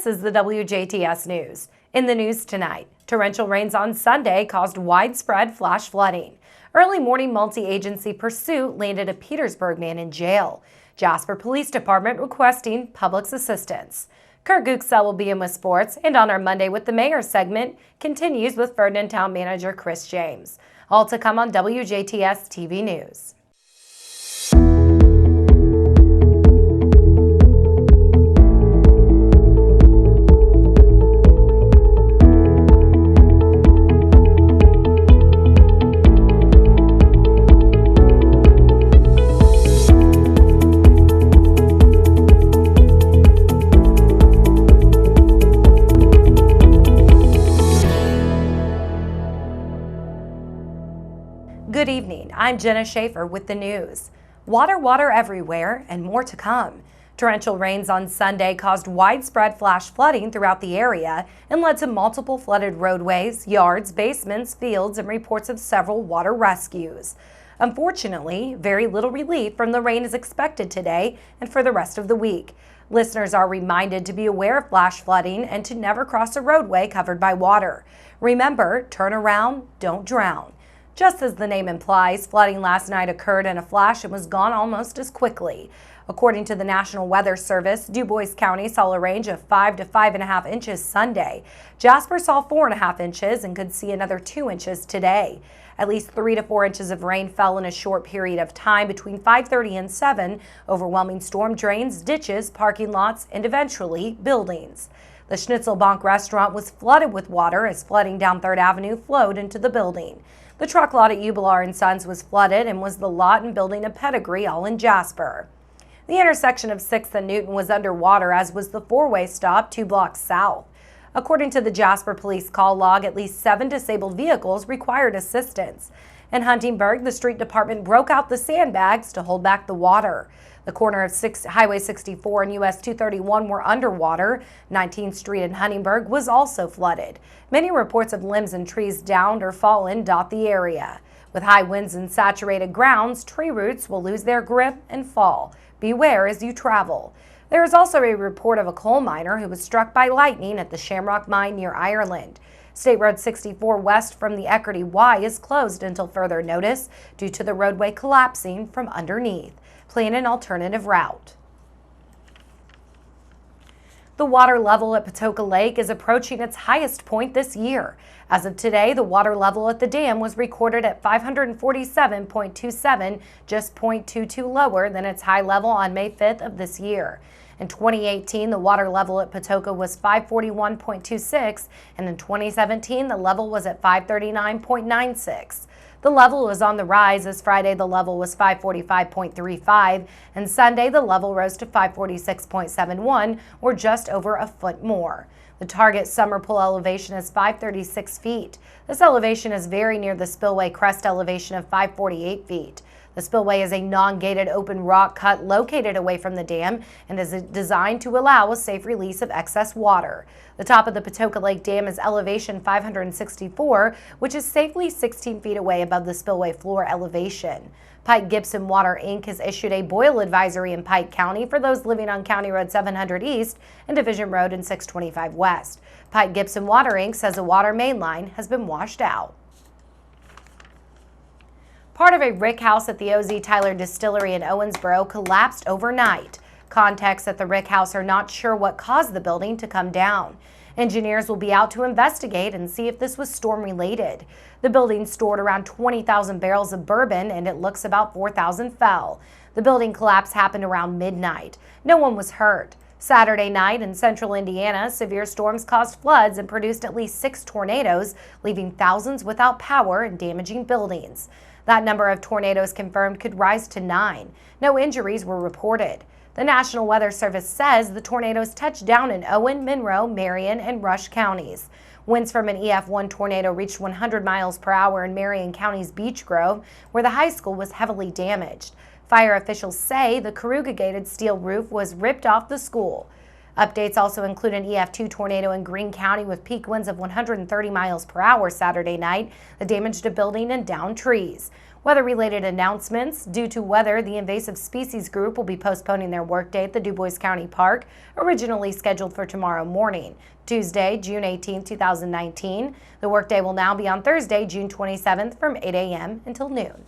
This is the WJTS News. In the news tonight, torrential rains on Sunday caused widespread flash flooding. Early morning multi-agency pursuit landed a Petersburg man in jail. Jasper Police Department requesting public's assistance. Kurt Guxell will be in with sports, and on our Monday with the Mayor segment continues with Ferdinand Town Manager Chris James. All to come on WJTS TV News. Good evening, I'm Jenna Schaffer with the news. Water everywhere and more to come. Torrential rains on Sunday caused widespread flash flooding throughout the area and led to multiple flooded roadways, yards, basements, fields, and reports of several water rescues. Unfortunately, very little relief from the rain is expected today and for the rest of the week. Listeners are reminded to be aware of flash flooding and to never cross a roadway covered by water. Remember, turn around, don't drown. Just as the name implies, flooding last night occurred in a flash and was gone almost as quickly. According to the National Weather Service, DuBois County saw a range of 5 to 5.5 inches Sunday. Jasper saw 4.5 inches and could see another 2 inches today. At least 3 to 4 inches of rain fell in a short period of time between 5:30 and 7, overwhelming storm drains, ditches, parking lots, and eventually buildings. The Schnitzelbank restaurant was flooded with water as flooding down 3rd Avenue flowed into the building. The truck lot at Ubilar & Sons was flooded and was the lot and building of Pedigree, all in Jasper. The intersection of 6th and Newton was underwater, as was the four-way stop 2 blocks south. According to the Jasper Police call log, at least 7 disabled vehicles required assistance. In Huntingburg, the street department broke out the sandbags to hold back the water. The corner of Highway 64 and US 231 were underwater. 19th Street in Huntingburg was also flooded. Many reports of limbs and trees downed or fallen dot the area. With high winds and saturated grounds, tree roots will lose their grip and fall. Beware as you travel. There is also a report of a coal miner who was struck by lightning at the Shamrock Mine near Ireland. State Road 64 west from the Eckerty Y is closed until further notice due to the roadway collapsing from underneath. Plan an alternative route. The water level at Patoka Lake is approaching its highest point this year. As of today, the water level at the dam was recorded at 547.27, just 0.22 lower than its high level on May 5th of this year. In 2018, the water level at Patoka was 541.26, and in 2017, the level was at 539.96. The level was on the rise as Friday the level was 545.35, and Sunday the level rose to 546.71, or just over a foot more. The target summer pool elevation is 536 feet. This elevation is very near the spillway crest elevation of 548 feet. The spillway is a non-gated open rock cut located away from the dam and is designed to allow a safe release of excess water. The top of the Patoka Lake Dam is elevation 564, which is safely 16 feet away above the spillway floor elevation. Pike Gibson Water Inc. has issued a boil advisory in Pike County for those living on County Road 700 East and Division Road and 625 West. Pike Gibson Water Inc. says a water main line has been washed out. Part of a rick house at the OZ Tyler Distillery in Owensboro collapsed overnight. Contacts at the rick house are not sure what caused the building to come down. Engineers will be out to investigate and see if this was storm-related. The building stored around 20,000 barrels of bourbon, and it looks about 4,000 fell. The building collapse happened around midnight. No one was hurt. Saturday night in central Indiana, severe storms caused floods and produced at least 6 tornadoes, leaving thousands without power and damaging buildings. That number of tornadoes confirmed could rise to 9. No injuries were reported. The National Weather Service says the tornadoes touched down in Owen, Monroe, Marion, and Rush counties. Winds from an EF1 tornado reached 100 miles per hour in Marion County's Beech Grove, where the high school was heavily damaged. Fire officials say the corrugated steel roof was ripped off the school. Updates also include an EF2 tornado in Greene County with peak winds of 130 miles per hour Saturday night that damaged a building and downed trees. Weather-related announcements. Due to weather, the invasive species group will be postponing their workday at the DuBois County Park, originally scheduled for tomorrow morning, Tuesday, June 18, 2019. The workday will now be on Thursday, June 27th from 8 a.m. until noon.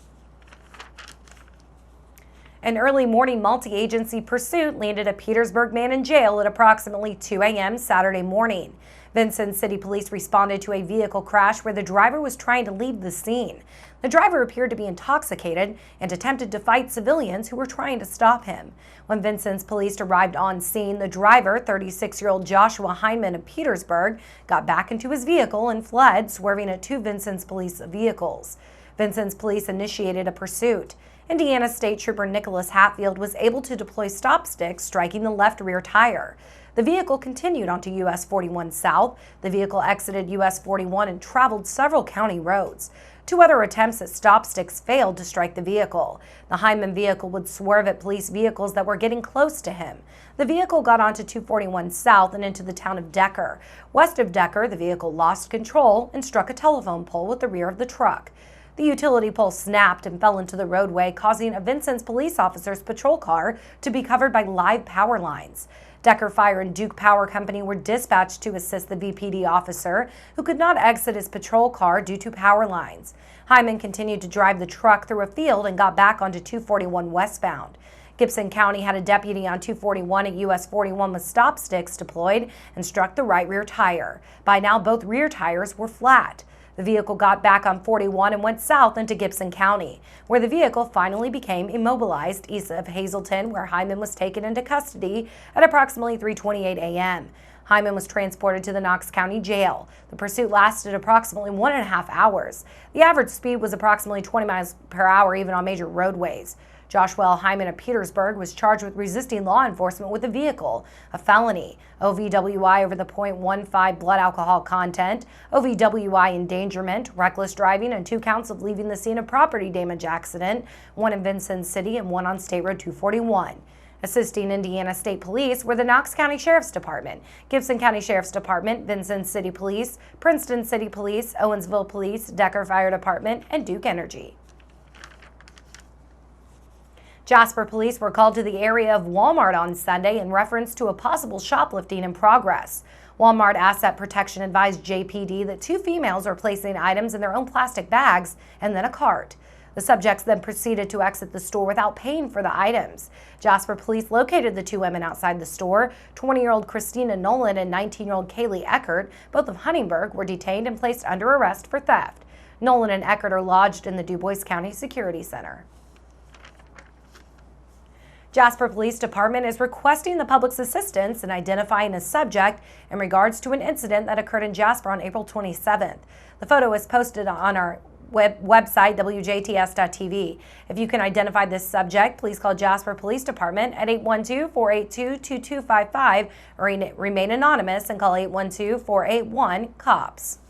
An early morning multi-agency pursuit landed a Petersburg man in jail at approximately 2 a.m. Saturday morning. Vincent City Police responded to a vehicle crash where the driver was trying to leave the scene. The driver appeared to be intoxicated and attempted to fight civilians who were trying to stop him. When Vincent's police arrived on scene, the driver, 36-year-old Joshua Hyman of Petersburg, got back into his vehicle and fled, swerving at two Vincent's police vehicles. Vincent's police initiated a pursuit. Indiana State Trooper Nicholas Hatfield was able to deploy stop sticks, striking the left rear tire. The vehicle continued onto US 41 South. The vehicle exited US 41 and traveled several county roads. Two other attempts at stop sticks failed to strike the vehicle. The Hyman vehicle would swerve at police vehicles that were getting close to him. The vehicle got onto 241 South and into the town of Decker. West of Decker, the vehicle lost control and struck a telephone pole with the rear of the truck. The utility pole snapped and fell into the roadway, causing a Vincent's police officer's patrol car to be covered by live power lines. Decker Fire and Duke Power Company were dispatched to assist the VPD officer, who could not exit his patrol car due to power lines. Hyman continued to drive the truck through a field and got back onto 241 westbound. Gibson County had a deputy on 241 at US 41 with stop sticks deployed and struck the right rear tire. By now, both rear tires were flat. The vehicle got back on 41 and went south into Gibson County, where the vehicle finally became immobilized east of Hazleton, where Hyman was taken into custody at approximately 3:28 a.m. Hyman was transported to the Knox County Jail. The pursuit lasted approximately 1.5 hours. The average speed was approximately 20 miles per hour even on major roadways. Joshua Hyman of Petersburg was charged with resisting law enforcement with a vehicle, a felony, OVWI over the .15 blood alcohol content, OVWI endangerment, reckless driving, and 2 counts of leaving the scene of property damage accident, 1 in Vincent City and 1 on State Road 241. Assisting Indiana State Police were the Knox County Sheriff's Department, Gibson County Sheriff's Department, Vincent City Police, Princeton City Police, Owensville Police, Decker Fire Department, and Duke Energy. Jasper Police were called to the area of Walmart on Sunday in reference to a possible shoplifting in progress. Walmart Asset Protection advised JPD that 2 females were placing items in their own plastic bags and then a cart. The subjects then proceeded to exit the store without paying for the items. Jasper Police located the 2 women outside the store. 20-year-old Christina Nolan and 19-year-old Kaylee Eckert, both of Huntingburg, were detained and placed under arrest for theft. Nolan and Eckert are lodged in the DuBois County Security Center. Jasper Police Department is requesting the public's assistance in identifying a subject in regards to an incident that occurred in Jasper on April 27th. The photo is posted on our website, WJTS.tv. If you can identify this subject, please call Jasper Police Department at 812-482-2255 or remain anonymous and call 812-481-COPS.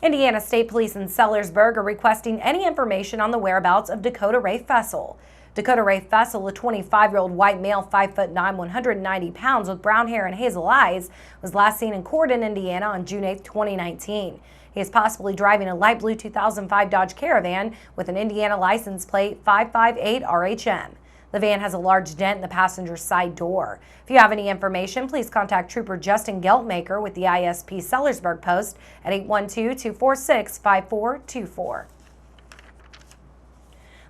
Indiana State Police in Sellersburg are requesting any information on the whereabouts of Dakota Ray Fessel. Dakota Ray Fessel, a 25-year-old white male, 5'9", 190 pounds with brown hair and hazel eyes, was last seen in Corydon, Indiana on June 8, 2019. He is possibly driving a light blue 2005 Dodge Caravan with an Indiana license plate 558 RHM. The van has a large dent in the passenger side door. If you have any information, please contact Trooper Justin Geltmaker with the ISP Sellersburg Post at 812-246-5424.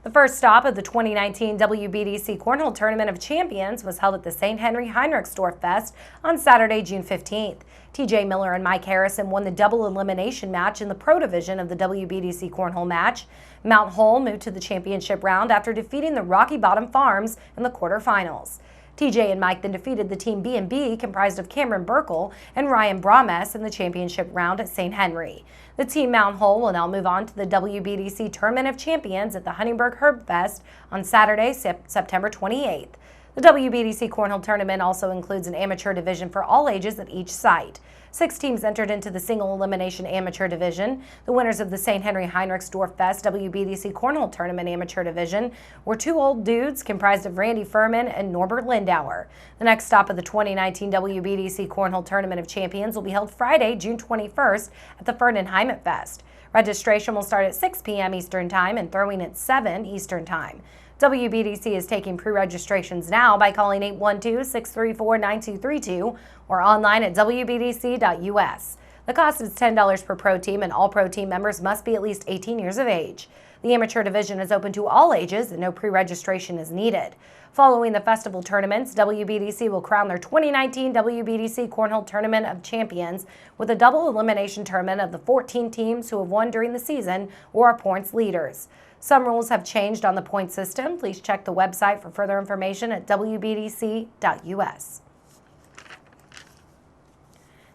The first stop of the 2019 WBDC Cornhole Tournament of Champions was held at the St. Henry Heinrichsdorf Fest on Saturday, June 15th. TJ Miller and Mike Harrison won the double elimination match in the Pro Division of the WBDC Cornhole match. Mount Hull moved to the championship round after defeating the Rocky Bottom Farms in the quarterfinals. TJ and Mike then defeated the Team B&B, comprised of Cameron Burkle and Ryan Brames, in the championship round at St. Henry. The Team Mount Hull will now move on to the WBDC Tournament of Champions at the Huntingburg Herb Fest on Saturday, September 28th. The WBDC Cornhole tournament also includes an amateur division for all ages at each site. 6 teams entered into the single elimination amateur division. The winners of the St. Henry Heinrichsdorf Fest WBDC Cornhole Tournament Amateur Division were 2 old dudes comprised of Randy Furman and Norbert Lindauer. The next stop of the 2019 WBDC Cornhole Tournament of Champions will be held Friday, June 21st at the Ferdinand Heimat Fest. Registration will start at 6 p.m. Eastern Time and throwing at 7 Eastern Time. WBDC is taking pre-registrations now by calling 812-634-9232 or online at wbdc.us. The cost is $10 per pro team, and all pro team members must be at least 18 years of age. The amateur division is open to all ages and no pre-registration is needed. Following the festival tournaments, WBDC will crown their 2019 WBDC Cornhole Tournament of Champions with a double elimination tournament of the 14 teams who have won during the season or are points leaders. Some rules have changed on the point system. Please check the website for further information at wbdc.us.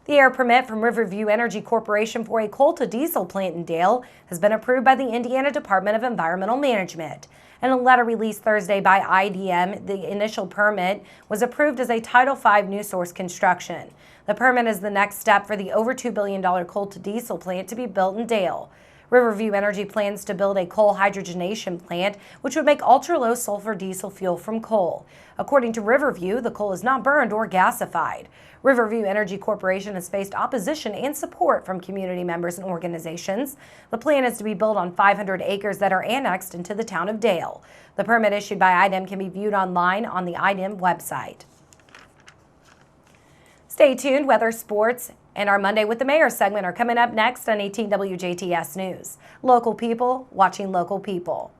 The air permit from Riverview Energy Corporation for a coal to diesel plant in Dale has been approved by the Indiana Department of Environmental Management. In a letter released Thursday by IDM, the initial permit was approved as a Title V new source construction. The permit is the next step for the over $2 billion coal to diesel plant to be built in Dale. Riverview Energy plans to build a coal hydrogenation plant, which would make ultra-low sulfur diesel fuel from coal. According to Riverview, the coal is not burned or gasified. Riverview Energy Corporation has faced opposition and support from community members and organizations. The plant is to be built on 500 acres that are annexed into the town of Dale. The permit issued by IDEM can be viewed online on the IDEM website. Stay tuned. Weather, sports, and our Monday with the Mayor segment are coming up next on 18 WJTS News. Local people watching local people.